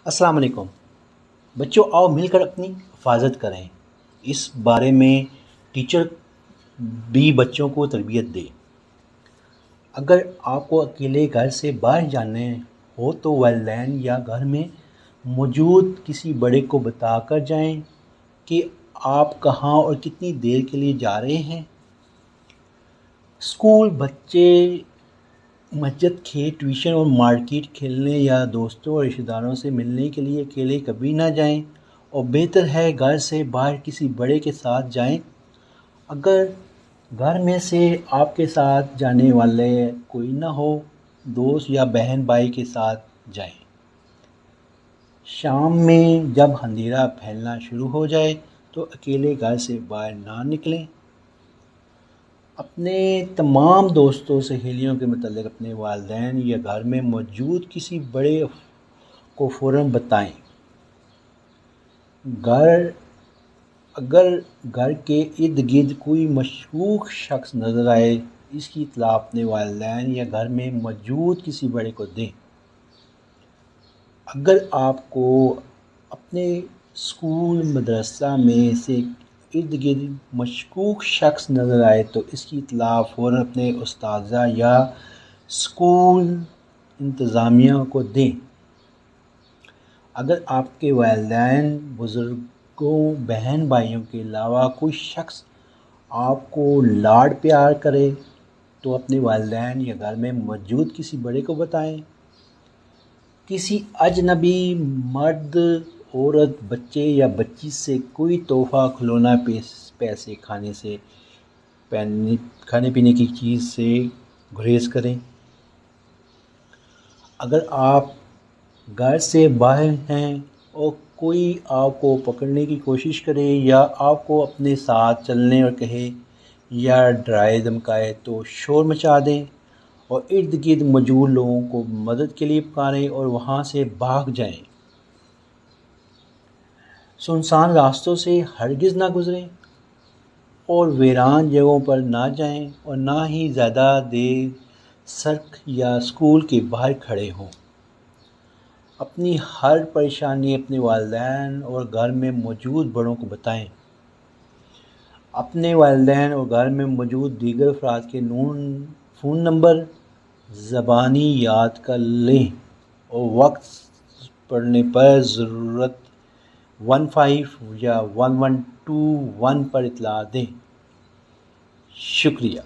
السلام علیکم بچوں، آؤ مل کر اپنی حفاظت کریں۔ اس بارے میں ٹیچر بھی بچوں کو تربیت دے۔ اگر آپ کو اکیلے گھر سے باہر جانے ہو تو والدین یا گھر میں موجود کسی بڑے کو بتا کر جائیں کہ آپ کہاں اور کتنی دیر کے لیے جا رہے ہیں۔ اسکول، بچے، مسجد، کھیت، ٹیوشن اور مارکیٹ کھیلنے یا دوستوں اور رشتہ داروں سے ملنے کے لیے اکیلے کبھی نہ جائیں، اور بہتر ہے گھر سے باہر کسی بڑے کے ساتھ جائیں۔ اگر گھر میں سے آپ کے ساتھ جانے والے کوئی نہ ہو، دوست یا بہن بھائی کے ساتھ جائیں۔ شام میں جب اندھیرا پھیلنا شروع ہو جائے تو اکیلے گھر سے باہر نہ نکلیں۔ اپنے تمام دوستوں سہیلیوں کے متعلق اپنے والدین یا گھر میں موجود کسی بڑے کو فوراً بتائیں۔ اگر گھر کے ارد گرد کوئی مشکوک شخص نظر آئے، اس کی اطلاع اپنے والدین یا گھر میں موجود کسی بڑے کو دیں۔ اگر آپ کو اپنے اسکول، مدرسہ میں سے ارد گرد مشکوک شخص نظر آئے تو اس کی اطلاع فوراً اپنے اساتذہ یا اسکول انتظامیہ کو دیں۔ اگر آپ کے والدین، بزرگوں، بہن بھائیوں کے علاوہ کوئی شخص آپ کو لاڈ پیار کرے تو اپنے والدین یا گھر میں موجود کسی بڑے کو بتائیں۔ کسی اجنبی مرد، عورت، بچے یا بچی سے کوئی تحفہ، کھلونا، پیسے، کھانے پینے کی چیز سے گریز کریں۔ اگر آپ گھر سے باہر ہیں اور کوئی آپ کو پکڑنے کی کوشش کرے یا آپ کو اپنے ساتھ چلنے اور کہے یا ڈرائے دھمکائے تو شور مچا دیں اور ارد گرد موجود لوگوں کو مدد کے لیے پکاریں اور وہاں سے بھاگ جائیں۔ سنسان راستوں سے ہرگز نہ گزریں اور ویران جگہوں پر نہ جائیں، اور نہ ہی زیادہ دیر سڑک یا اسکول کے باہر کھڑے ہوں۔ اپنی ہر پریشانی اپنے والدین اور گھر میں موجود بڑوں کو بتائیں۔ اپنے والدین اور گھر میں موجود دیگر افراد کے فون نمبر زبانی یاد کر لیں اور وقت پڑنے پر ضرورت 15 یا 112 پر اطلاع دیں۔ شکریہ۔